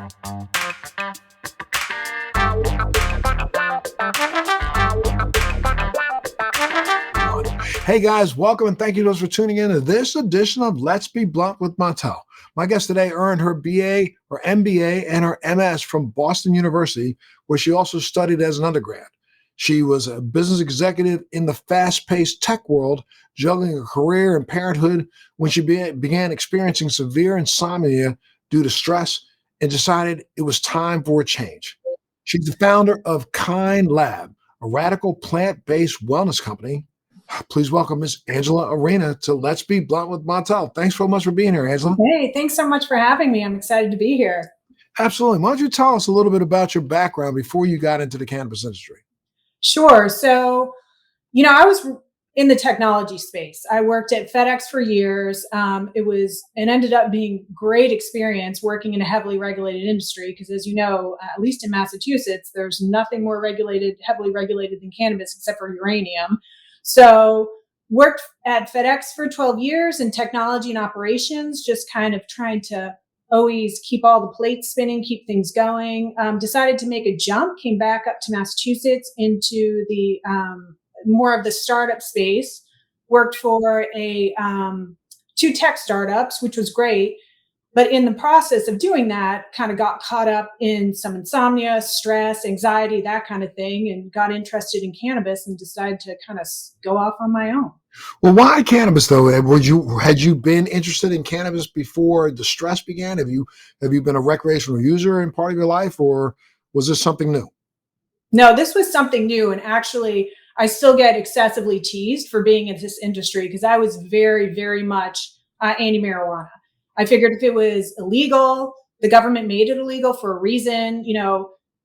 Hey guys, welcome and thank you to those for tuning in to this edition of Let's Be Blunt with Montel. My guest today earned her BA, her MBA, and her MS from Boston University, where she also studied as an undergrad. She was a business executive in the fast-paced tech world, juggling a career and parenthood when she began experiencing severe insomnia due to stress and decided it was time for a change. She's the founder of Kind Lab, a radical plant-based wellness company. Please welcome Miss Angela Arena to Let's Be Blunt with Montel. Thanks so much for being here, Angela. Hey, thanks so much for having me. I'm excited to be here. Absolutely. Why don't you tell us a little bit about your background before you got into the cannabis industry? Sure. So, I was in the technology space. I worked at FedEx for years. It ended up being great experience working in a heavily regulated industry because, as you know, at least in Massachusetts, there's nothing more heavily regulated than cannabis except for uranium. So worked at FedEx for 12 years in technology and operations, just kind of trying to always keep all the plates spinning, keep things going. Decided to make a jump, came back up to Massachusetts into the more of the startup space, worked for two tech startups, which was great. But in the process of doing that, kind of got caught up in some insomnia, stress, anxiety, that kind of thing, and got interested in cannabis and decided to kind of go off on my own. Well, why cannabis though? Had you been interested in cannabis before the stress began? Have you been a recreational user in part of your life, or was this something new? No, this was something new. And actually, I still get excessively teased for being in this industry because I was very, very much anti-marijuana. I figured if it was illegal, the government made it illegal for a reason.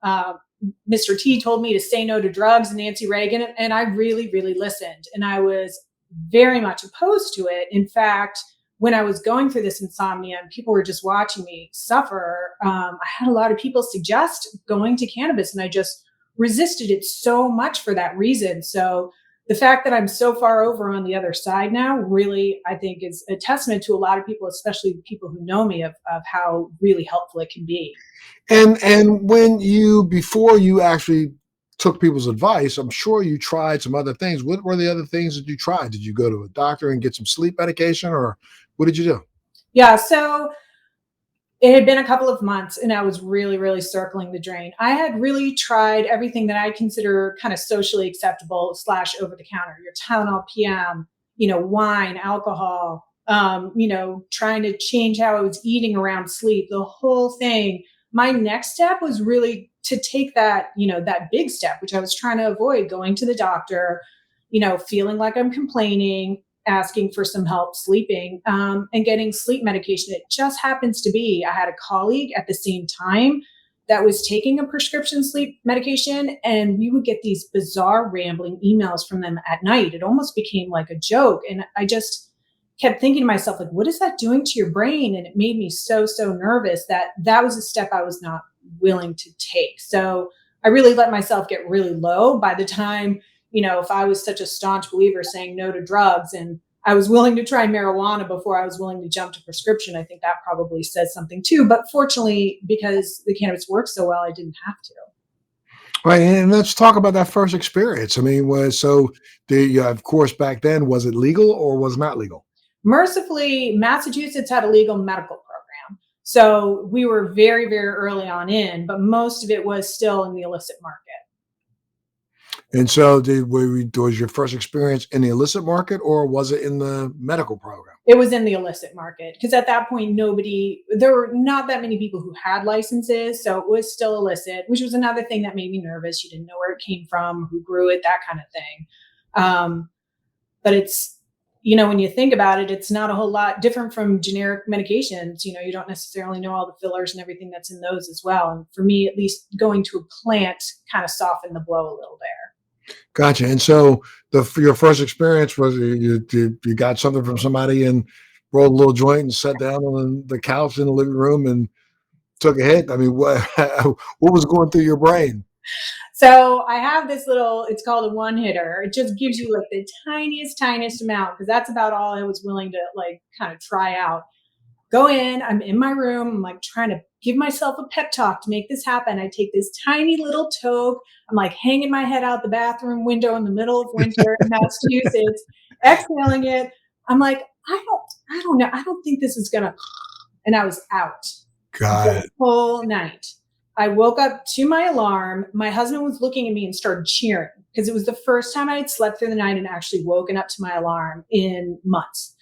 Mr. T told me to say no to drugs and Nancy Reagan, and I really, really listened. And I was very much opposed to it. In fact, when I was going through this insomnia and people were just watching me suffer, I had a lot of people suggest going to cannabis, and I just resisted it so much for that reason. So the fact that I'm so far over on the other side now really, I think, is a testament to a lot of people, especially people who know me, of how really helpful it can be. And before you actually took people's advice, I'm sure you tried some other things. What were the other things that you tried? Did you go to a doctor and get some sleep medication, or what did you do? Yeah, so it had been a couple of months and I was really, really circling the drain. I had really tried everything that I consider kind of socially acceptable / over the counter, your Tylenol PM, wine, alcohol, trying to change how I was eating around sleep, the whole thing. My next step was really to take that, that big step, which I was trying to avoid, going to the doctor, feeling like I'm complaining, asking for some help sleeping, and getting sleep medication. It just happens to be, I had a colleague at the same time that was taking a prescription sleep medication, and we would get these bizarre rambling emails from them at night. It almost became like a joke. And I just kept thinking to myself, like, what is that doing to your brain? And it made me so, so nervous that was a step I was not willing to take. So I really let myself get really low by the time, if I was such a staunch believer saying no to drugs and I was willing to try marijuana before I was willing to jump to prescription, I think that probably says something too. But fortunately, because the cannabis works so well, I didn't have to. Right, and let's talk about that first experience. I mean, of course, back then, was it legal or was not legal? Mercifully, Massachusetts had a legal medical program. So we were very, very early on in, but most of it was still in the illicit market. And so, was your first experience in the illicit market, or was it in the medical program? It was in the illicit market because at that point, there were not that many people who had licenses. So it was still illicit, which was another thing that made me nervous. You didn't know where it came from, who grew it, that kind of thing. But it's, when you think about it, it's not a whole lot different from generic medications. You don't necessarily know all the fillers and everything that's in those as well. And for me, at least, going to a plant kind of softened the blow a little there. Gotcha. And so your first experience was you got something from somebody and rolled a little joint and sat down on the couch in the living room and took a hit. I mean, what was going through your brain? So I have this it's called a one hitter. It just gives you like the tiniest amount because that's about all I was willing to like kind of try out. Go in, I'm in my room, I'm like trying to give myself a pep talk to make this happen. I take this tiny little toke. I'm like hanging my head out the bathroom window in the middle of winter in Massachusetts, exhaling it. I'm like, I don't know. I don't think this is gonna. And I was out Got the it. whole night. I woke up to my alarm. My husband was looking at me and started cheering because it was the first time I had slept through the night and actually woken up to my alarm in months.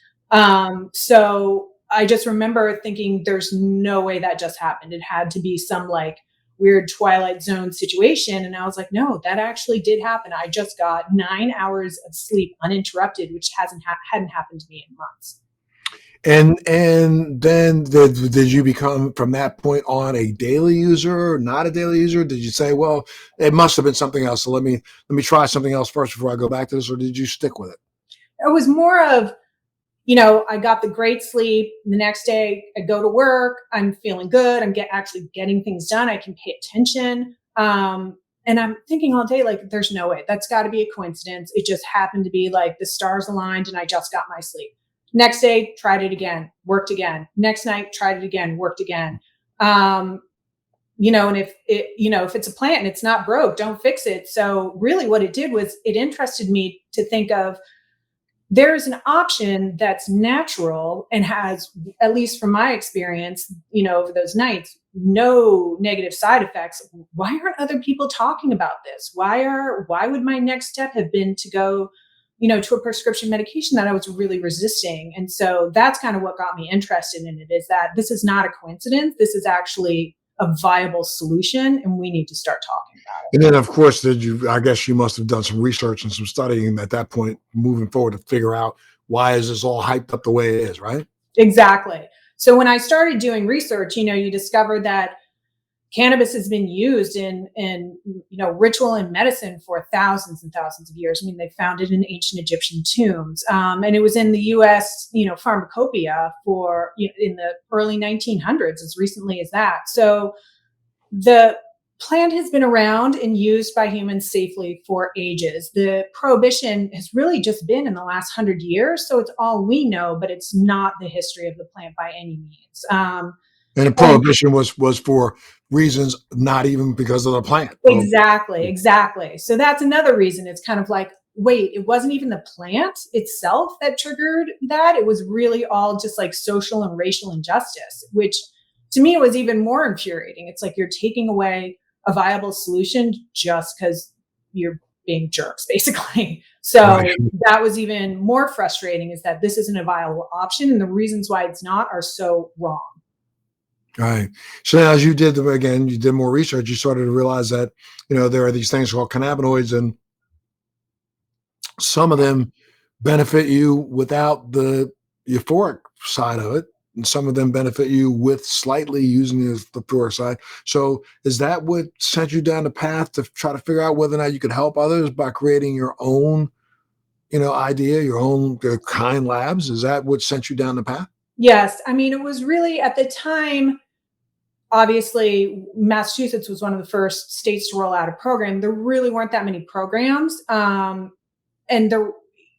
So I just remember thinking, there's no way that just happened. It had to be some like weird Twilight Zone situation. And I was like, no, that actually did happen. I just got 9 hours of sleep uninterrupted, which hadn't happened to me in months. And then did you become from that point on a daily user, not a daily user? Did you say, well, it must have been something else, so let me try something else first before I go back to this, or did you stick with it? It was more of, I got the great sleep. The next day I go to work. I'm feeling good. I'm actually getting things done. I can pay attention. And I'm thinking all day, like, there's no way. That's got to be a coincidence. It just happened to be like the stars aligned and I just got my sleep. Next day, tried it again, worked again. Next night, tried it again, worked again. And if it's a plant and it's not broke, don't fix it. So really what it did was it interested me to think of, there's an option that's natural and has, at least from my experience, over those nights, no negative side effects. Why aren't other people talking about this? Why would my next step have been to go, to a prescription medication that I was really resisting? And so that's kind of what got me interested in it, is that this is not a coincidence. This is actually a viable solution and we need to start talking about it. And then, of course, I guess you must have done some research and some studying at that point, moving forward, to figure out why is this all hyped up the way it is, right? Exactly. So when I started doing research, you discover that cannabis has been used in ritual and medicine for thousands and thousands of years. I mean, they found it in ancient Egyptian tombs, and it was in the U.S. Pharmacopoeia in the early 1900s, as recently as that. So the plant has been around and used by humans safely for ages. The prohibition has really just been in the last 100 years, so it's all we know, but it's not the history of the plant by any means. And the prohibition was for reasons not even because of the plant. Exactly. So that's another reason. It's kind of like, wait, it wasn't even the plant itself that triggered that. It was really all just like social and racial injustice, which to me was even more infuriating. It's like you're taking away a viable solution just because you're being jerks, basically. So Right. that was even more frustrating, is that this isn't a viable option and the reasons why it's not are so wrong. Right. So now, as you did more research, you started to realize that, there are these things called cannabinoids, and some of them benefit you without the euphoric side of it, and some of them benefit you with slightly using the euphoric side. So is that what sent you down the path to try to figure out whether or not you could help others by creating your own, idea, your own kind labs? Is that what sent you down the path? Yes. I mean, it was really at the time, obviously, Massachusetts was one of the first states to roll out a program. There really weren't that many programs. And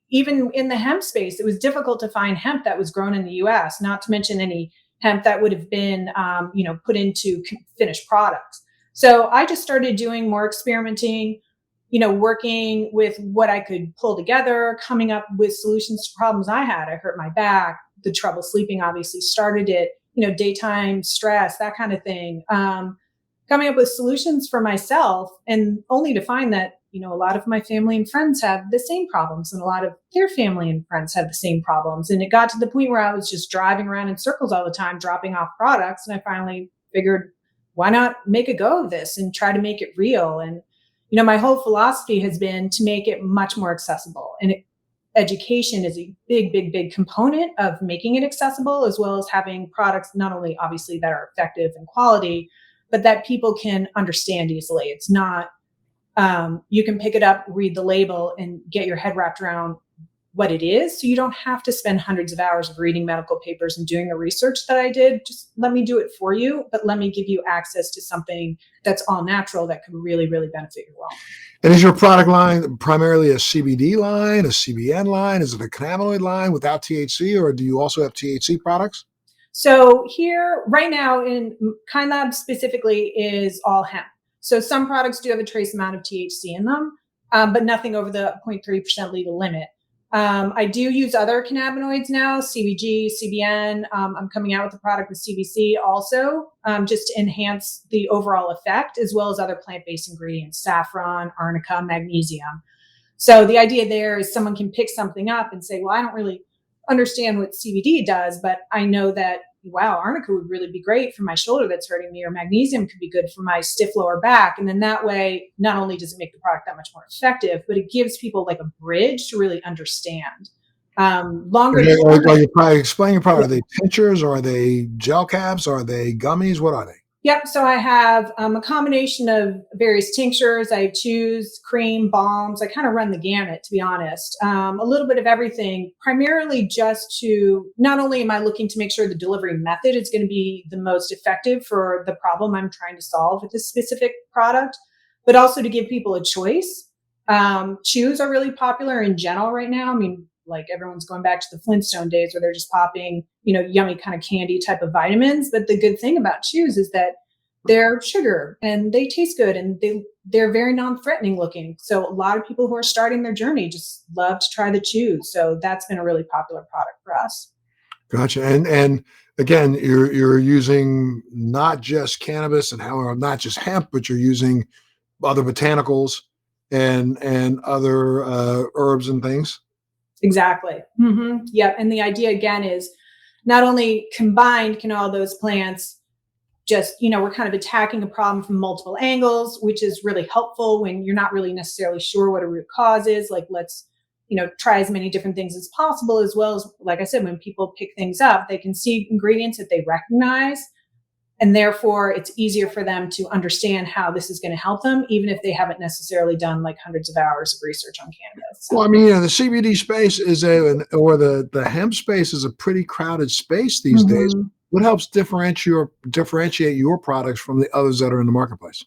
even in the hemp space, it was difficult to find hemp that was grown in the US, not to mention any hemp that would have been, put into finished products. So I just started doing more experimenting, working with what I could pull together, coming up with solutions to problems I had. I hurt my back. The trouble sleeping obviously started it, daytime stress, that kind of thing. Coming up with solutions for myself, and only to find that, a lot of my family and friends have the same problems, and a lot of their family and friends have the same problems. And it got to the point where I was just driving around in circles all the time, dropping off products. And I finally figured, why not make a go of this and try to make it real? And, my whole philosophy has been to make it much more accessible. And education is a big, big, big component of making it accessible, as well as having products, not only obviously that are effective and quality, but that people can understand easily. It's not, you can pick it up, read the label, and get your head wrapped around what it is. So you don't have to spend hundreds of hours of reading medical papers and doing the research that I did. Just let me do it for you, but let me give you access to something that's all natural that could really, really benefit your wellness. And is your product line primarily a CBD line, a CBN line? Is it a cannabinoid line without THC, or do you also have THC products? So here, right now, in Kind Lab specifically, is all hemp. So some products do have a trace amount of THC in them, but nothing over the 0.3% legal limit. I do use other cannabinoids now, CBG, CBN. I'm coming out with a product with CBC also, just to enhance the overall effect, as well as other plant-based ingredients, saffron, arnica, magnesium. So the idea there is someone can pick something up and say, well, I don't really understand what CBD does, but I know that, wow, arnica would really be great for my shoulder that's hurting me, or magnesium could be good for my stiff lower back. And then that way, not only does it make the product that much more effective, but it gives people like a bridge to really understand. Longer Are you probably explain your product? Are they tinctures? Or are they gel caps? Or are they gummies? What are they? Yep. So I have a combination of various tinctures. I choose cream, balms. I kind of run the gamut, to be honest. A little bit of everything, primarily just to, not only am I looking to make sure the delivery method is going to be the most effective for the problem I'm trying to solve with this specific product, but also to give people a choice. Chews are really popular in general right now. I mean, like everyone's going back to the Flintstone days where they're just popping, yummy kind of candy type of vitamins. But the good thing about chews is that they're sugar and they taste good, and they're very non-threatening looking. So a lot of people who are starting their journey just love to try the chews. So that's been a really popular product for us. Gotcha. And again, you're using not just cannabis and not just hemp, but you're using other botanicals and other herbs and things. Exactly. Mm-hmm. Yep. And the idea again is not only combined can all those plants just, we're kind of attacking a problem from multiple angles, which is really helpful when you're not really necessarily sure what a root cause is. Like, let's, try as many different things as possible, as well as, like I said, when people pick things up, they can see ingredients that they recognize. And therefore, it's easier for them to understand how this is going to help them, even if they haven't necessarily done like hundreds of hours of research on cannabis. Well, I mean, the CBD space or the hemp space is a pretty crowded space these days. What helps differentiate your products from the others that are in the marketplace?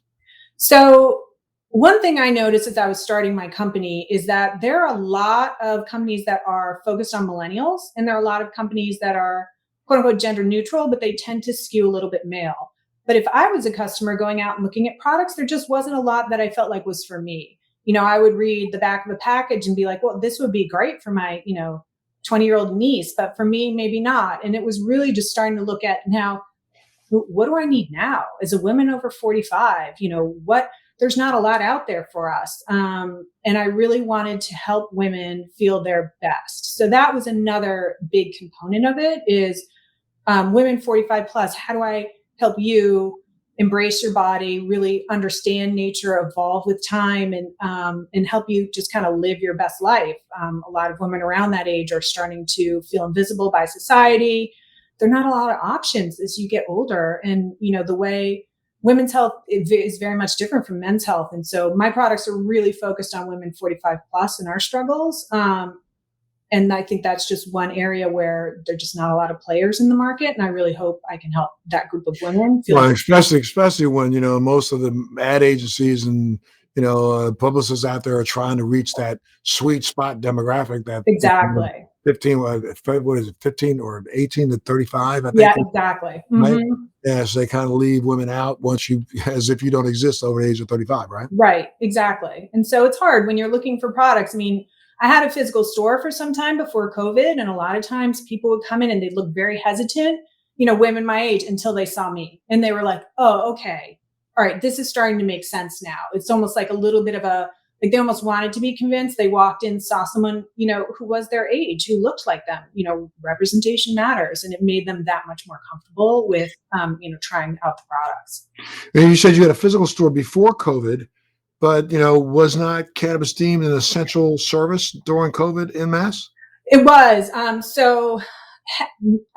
So one thing I noticed as I was starting my company is that there are a lot of companies that are focused on millennials, and there are a lot of companies that are quote unquote gender neutral, but they tend to skew a little bit male. But if I was a customer going out and looking at products, there just wasn't a lot that I felt like was for me. I would read the back of a package and be like, well, this would be great for my, 20-year-old niece, but for me, maybe not. And it was really just starting to look at now, what do I need now as a woman over 45? There's not a lot out there for us. And I really wanted to help women feel their best. So that was another big component of it is women 45 plus. How do I help you embrace your body, really understand nature, evolve with time, and help you just kind of live your best life? A lot of women around that age are starting to feel invisible by society. There are not a lot of options as you get older. And, the way women's health is very much different from men's health. And so my products are really focused on women 45 plus and our struggles. And I think that's just one area where there's just not a lot of players in the market. And I really hope I can help that group of women feel. Well, especially when, most of the ad agencies and, publicists out there are trying to reach that sweet spot demographic that exactly 15, what is it, 15 or 18 to 35, I think. Yeah, exactly. Right? Mm-hmm. Yeah, so they kind of leave women out as if you don't exist over the age of 35, right? Right, exactly. And so it's hard when you're looking for products. I mean, I had a physical store for some time before COVID, and a lot of times people would come in and they'd look very hesitant, women my age, until they saw me. And they were like, oh, okay. All right, this is starting to make sense now. It's almost like a little bit of like they almost wanted to be convinced. They walked in, saw someone, who was their age, who looked like them. Representation matters. And it made them that much more comfortable with, trying out the products. And you said you had a physical store before COVID, but, was not cannabis deemed an essential service during COVID en masse? It was. So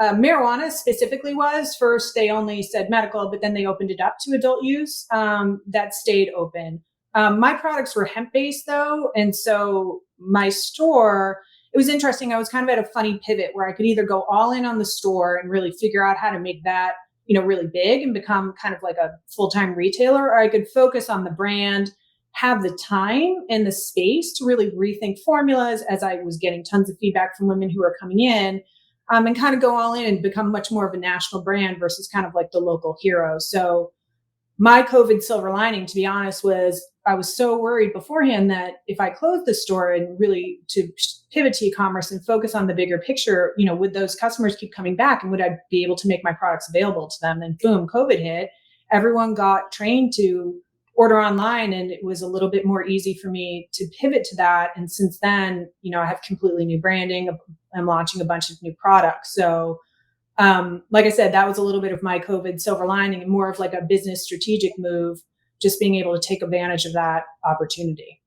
marijuana specifically was. First, they only said medical, but then they opened it up to adult use. That stayed open. My products were hemp-based, though. And so my store, it was interesting. I was kind of at a funny pivot where I could either go all in on the store and really figure out how to make that, really big and become kind of like a full-time retailer, or I could focus on the brand, have the time and the space to really rethink formulas as I was getting tons of feedback from women who were coming in. and kind of go all in and become much more of a national brand versus kind of like the local hero. So my COVID silver lining, to be honest, was I was so worried beforehand that if I closed the store and really to pivot to e-commerce and focus on the bigger picture, would those customers keep coming back and would I be able to make my products available to them? And boom, COVID hit. Everyone got trained to order online and it was a little bit more easy for me to pivot to that. And since then, I have completely new branding. I'm launching a bunch of new products. So like I said, that was a little bit of my COVID silver lining and more of like a business strategic move, just being able to take advantage of that opportunity.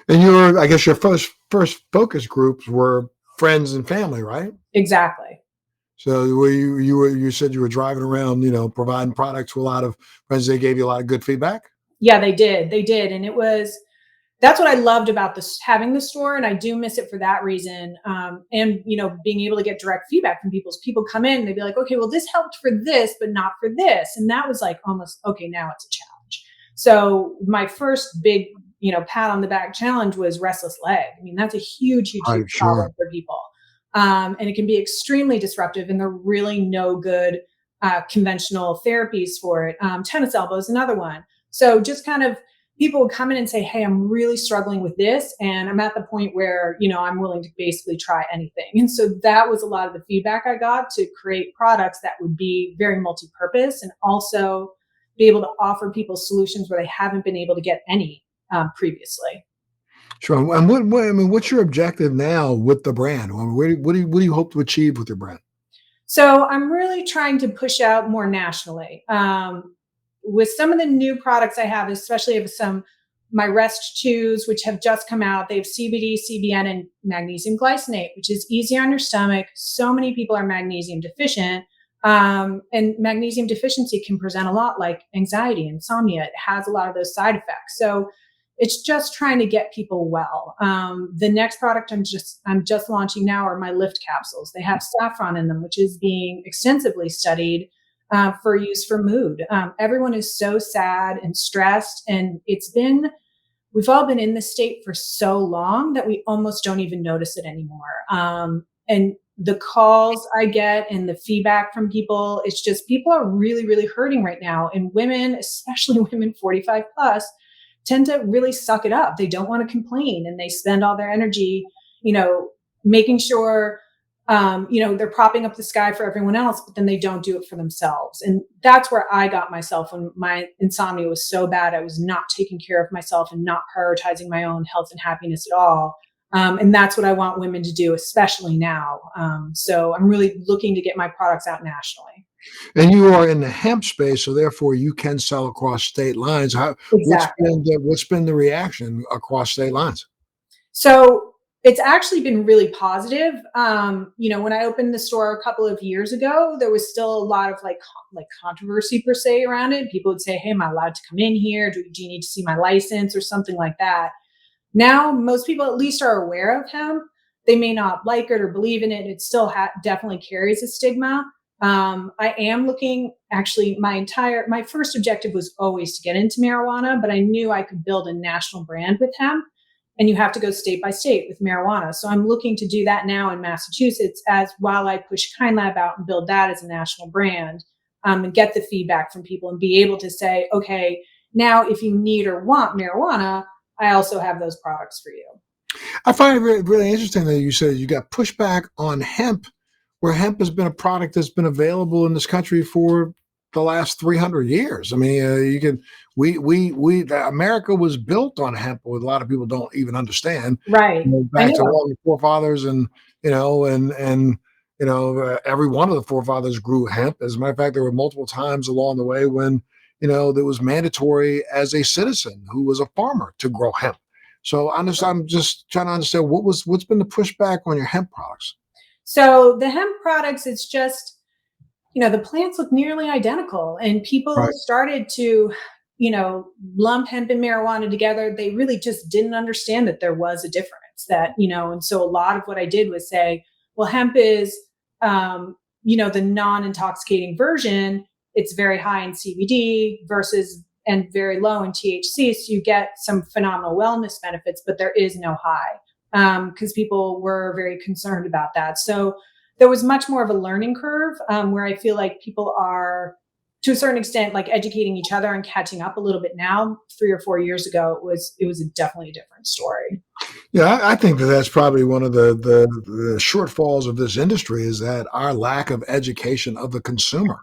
And I guess your first focus groups were friends and family, right? Exactly. So were you said you were driving around, providing products to a lot of friends. They gave you a lot of good feedback. Yeah, they did. And that's what I loved about this, having the store. And I do miss it for that reason. And, being able to get direct feedback from people come in, they'd be like, okay, well, this helped for this, but not for this. And that was like almost, okay, now it's a challenge. So my first big, pat on the back challenge was restless leg. I mean, that's a huge problem for people. And it can be extremely disruptive and there are really no good conventional therapies for it. Tennis elbow is another one. So just kind of people would come in and say, hey, I'm really struggling with this. And I'm at the point where, I'm willing to basically try anything. And so that was a lot of the feedback I got to create products that would be very multi-purpose and also be able to offer people solutions where they haven't been able to get any previously. Sure. And what's your objective now with the brand? What do you hope to achieve with your brand? So I'm really trying to push out more nationally. With some of the new products I have, especially with my rest chews, which have just come out, they have CBD, CBN, and magnesium glycinate, which is easy on your stomach. So many people are magnesium deficient. And magnesium deficiency can present a lot like anxiety, insomnia. It has a lot of those side effects. So it's just trying to get people well. The next product I'm just launching now are my lift capsules. They have saffron in them, which is being extensively studied for use for mood. Everyone is so sad and stressed, and we've all been in this state for so long that we almost don't even notice it anymore. And the calls I get and the feedback from people, it's just people are really, really hurting right now. And women, especially women 45 plus, tend to really suck it up. They don't want to complain and they spend all their energy, making sure, they're propping up the sky for everyone else, but then they don't do it for themselves. And that's where I got myself when my insomnia was so bad. I was not taking care of myself and not prioritizing my own health and happiness at all. And that's what I want women to do, especially now. So I'm really looking to get my products out nationally. And you are in the hemp space, so therefore you can sell across state lines. Exactly. What's been the reaction across state lines? So it's actually been really positive. When I opened the store a couple of years ago, there was still a lot of like controversy per se around it. People would say, hey, am I allowed to come in here? Do you need to see my license or something like that? Now, most people at least are aware of hemp. They may not like it or believe in it. It still definitely carries a stigma. I am looking, actually, my first objective was always to get into marijuana, but I knew I could build a national brand with hemp. And you have to go state by state with marijuana. So I'm looking to do that now in Massachusetts while I push KindLab out and build that as a national brand, and get the feedback from people and be able to say, okay, now if you need or want marijuana, I also have those products for you. I find it really, really interesting that you said you got pushback on hemp, where hemp has been a product that's been available in this country for the last 300 years. I mean, America was built on hemp, what a lot of people don't even understand. Right. Back to all the forefathers, and every one of the forefathers grew hemp. As a matter of fact, there were multiple times along the way when that was mandatory as a citizen who was a farmer to grow hemp. So I'm just trying to understand what's been the pushback on your hemp products. So the hemp products, it's just, the plants look nearly identical, and people started to, lump hemp and marijuana together. They really just didn't understand that there was a difference and so a lot of what I did was say, well, hemp is, the non-intoxicating version. It's very high in CBD and very low in THC. So you get some phenomenal wellness benefits, but there is no high, because people were very concerned about that. So there was much more of a learning curve, where I feel like people are, to a certain extent, like educating each other and catching up a little bit now. 3 or 4 years ago, it was definitely a different story. Yeah, I think that that's probably one of the shortfalls of this industry is that our lack of education of the consumer.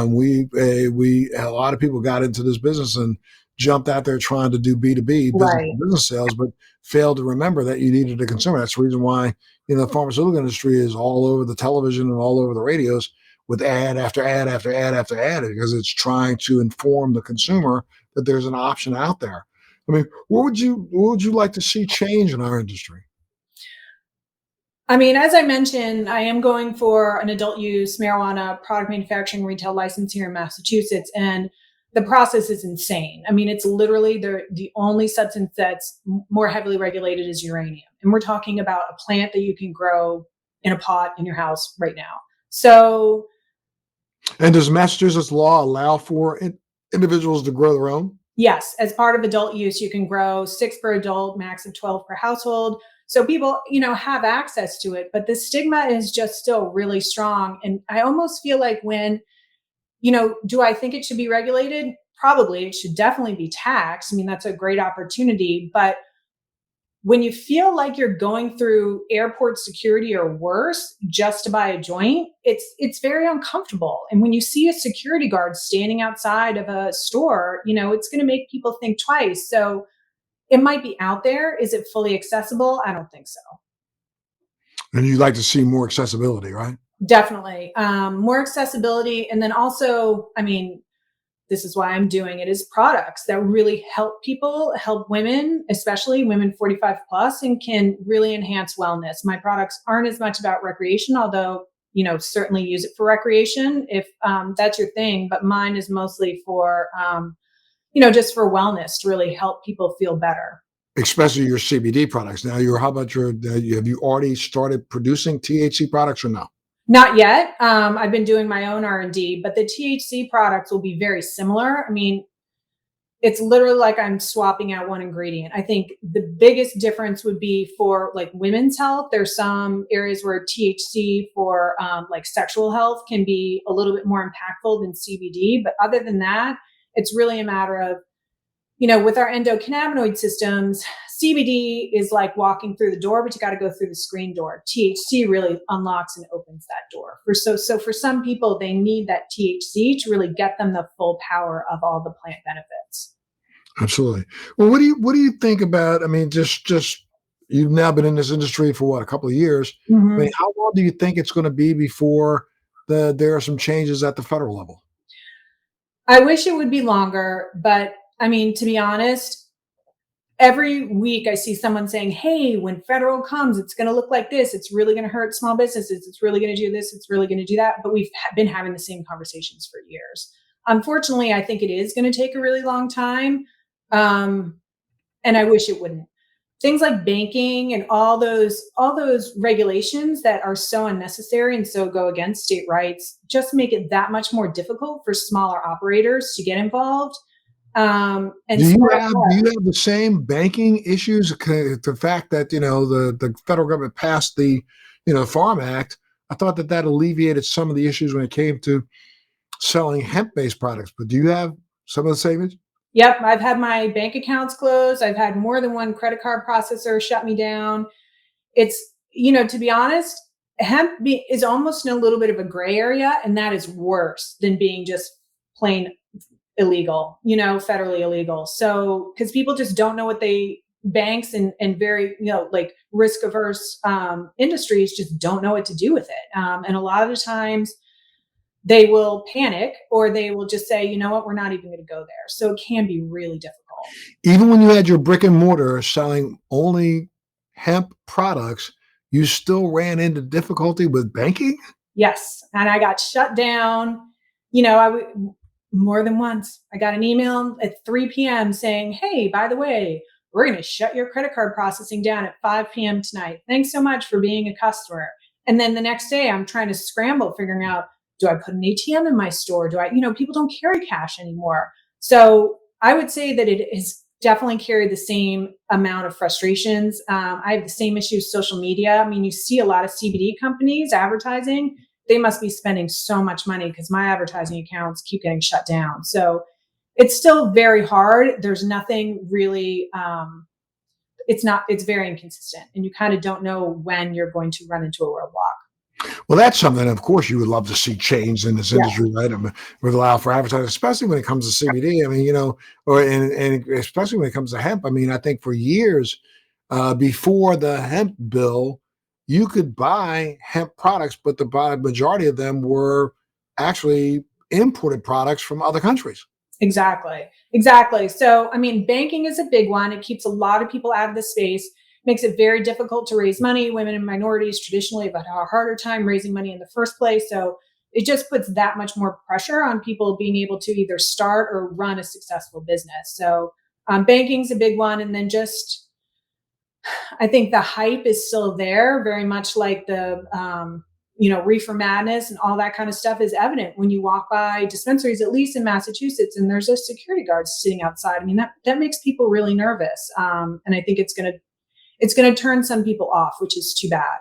We a lot of people got into this business and jumped out there trying to do B2B, business to Right. business sales, but failed to remember that you needed a consumer. That's the reason why the pharmaceutical industry is all over the television and all over the radios with ad after ad after ad after ad because it's trying to inform the consumer that there's an option out there. I mean, what would you like to see change in our industry? I mean, as I mentioned, I am going for an adult use marijuana product manufacturing retail license here in Massachusetts, and the process is insane. I mean, it's literally the only substance that's more heavily regulated is uranium. And we're talking about a plant that you can grow in a pot in your house right now. So, And does Massachusetts law allow for individuals to grow their own? yes, as part of adult use, you can grow 6 per adult, max of 12 per household. So people, have access to it, but the stigma is just still really strong. And I almost feel like do I think it should be regulated? Probably. It should definitely be taxed. I mean, that's a great opportunity. But when you feel like you're going through airport security or worse just to buy a joint, it's very uncomfortable. And when you see a security guard standing outside of a store, it's going to make people think twice. So it might be out there. Is it fully accessible? I don't think so. And you'd like to see more accessibility, right? Definitely. More accessibility. And then also, I mean, this is why I'm doing it, is products that really help people, help women, especially women 45 plus, and can really enhance wellness. My products aren't as much about recreation, although, certainly use it for recreation if that's your thing. But mine is mostly for, just for wellness to really help people feel better. Especially your CBD products. Now, how about have you already started producing THC products or no? Not yet. I've been doing my own R&D, but the THC products will be very similar. I mean, it's literally like I'm swapping out one ingredient. I think the biggest difference would be for like women's health. There's some areas where THC for like sexual health can be a little bit more impactful than CBD. But other than that, it's really a matter of, with our endocannabinoid systems, CBD is like walking through the door, but you got to go through the screen door. THC really unlocks and opens that door. So for some people, they need that THC to really get them the full power of all the plant benefits. Absolutely. Well, what do you think about? I mean, just you've now been in this industry for what, a couple of years. I mean, Mhm. how long do you think it's going to be before there are some changes at the federal level? I wish it would be longer, but I mean, to be honest, every week I see someone saying, "Hey, when federal comes, it's going to look like this. It's really going to hurt small businesses. It's really going to do this. It's really going to do that." But we've been having the same conversations for years. Unfortunately, I think it is going to take a really long time, um, and I wish it wouldn't. Things like banking and all those regulations that are so unnecessary and so go against state rights just make it that much more difficult for smaller operators to get involved. And Do you start have do you have the same banking issues? The fact that the federal government passed the Farm Act, I thought that alleviated some of the issues when it came to selling hemp-based products. But do you have some of the same issues? Yep, I've had my bank accounts closed. I've had more than one credit card processor shut me down. It's, to be honest, is almost in a little bit of a gray area, and that is worse than being just plain illegal, federally illegal. So, because people just don't know banks and very, like risk averse industries just don't know what to do with it. And a lot of the times, they will panic or they will just say, you know what, we're not even going to go there. So it can be really difficult. Even when you had your brick and mortar selling only hemp products, you still ran into difficulty with banking? Yes. And I got shut down. More than once. I got an email at 3 p.m. saying, "Hey, by the way, we're going to shut your credit card processing down at 5 p.m. tonight. Thanks so much for being a customer." And then the next day, I'm trying to scramble, figuring out, do I put an ATM in my store? People don't carry cash anymore. So I would say that it is definitely carry the same amount of frustrations. I have the same issues with social media. I mean, you see a lot of CBD companies advertising. They must be spending so much money because my advertising accounts keep getting shut down. So it's still very hard. There's nothing really, it's very inconsistent, and you kind of don't know when you're going to run into a roadblock. Well, that's something, of course, you would love to see change in this Yeah, industry, right? I mean, would allow for advertising, especially when it comes to CBD. I mean, or and especially when it comes to hemp. I mean, I think for years before the hemp bill, you could buy hemp products, but the majority of them were actually imported products from other countries. exactly. Exactly. So, I mean, banking is a big one. It keeps a lot of people out of the space, makes it very difficult to raise money. Women and minorities traditionally have had a harder time raising money in the first place. So, it just puts that much more pressure on people being able to either start or run a successful business. So, banking's a big one. And then just, I think the hype is still there, very much like the reefer madness and all that kind of stuff is evident when you walk by dispensaries, at least in Massachusetts, and there's a security guard sitting outside. I mean, that makes people really nervous, and I think it's gonna turn some people off, which is too bad.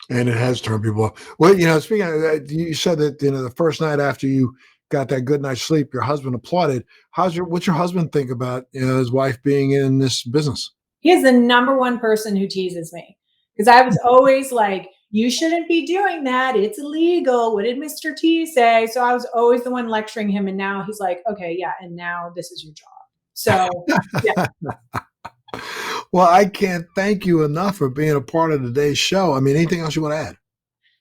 And it has turned people off. Well, speaking of that, you said that the first night after you got that good night's sleep, your husband applauded. What's your husband think about his wife being in this business? He is the number one person who teases me because I was always like, "You shouldn't be doing that. It's illegal. What did Mr. T say?" So I was always the one lecturing him, and now he's like, "Okay, yeah, and now this is your job." So yeah. Well, I can't thank you enough for being a part of today's show. I mean, anything else you want to add?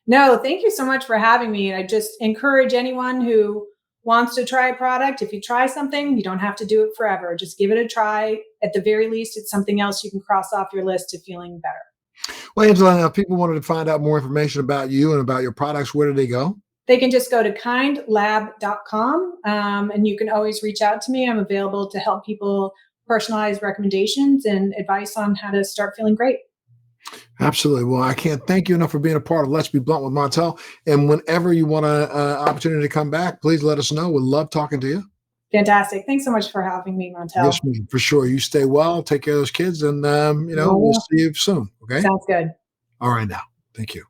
No, thank you so much for having me. I just encourage anyone who wants to try a product. If you try something, you don't have to do it forever. Just give it a try. At the very least, it's something else you can cross off your list of feeling better. Well, Angela, now, if people wanted to find out more information about you and about your products, where do they go? They can just go to kindlab.com, and you can always reach out to me. I'm available to help people personalize recommendations and advice on how to start feeling great. Absolutely. Well, I can't thank you enough for being a part of Let's Be Blunt with Montel. And whenever you want an opportunity to come back, please let us know. We'd love talking to you. Fantastic. Thanks so much for having me, Yes, Montel. ma'am, for sure. You stay well, take care of those kids, and we'll Well, see you soon. Okay. sounds good. All right now. Thank you.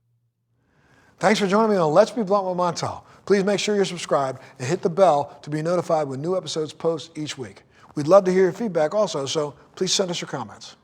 Thanks for joining me on Let's Be Blunt with Montel. Please make sure you're subscribed and hit the bell to be notified when new episodes post each week. We'd love to hear your feedback also, so please send us your comments.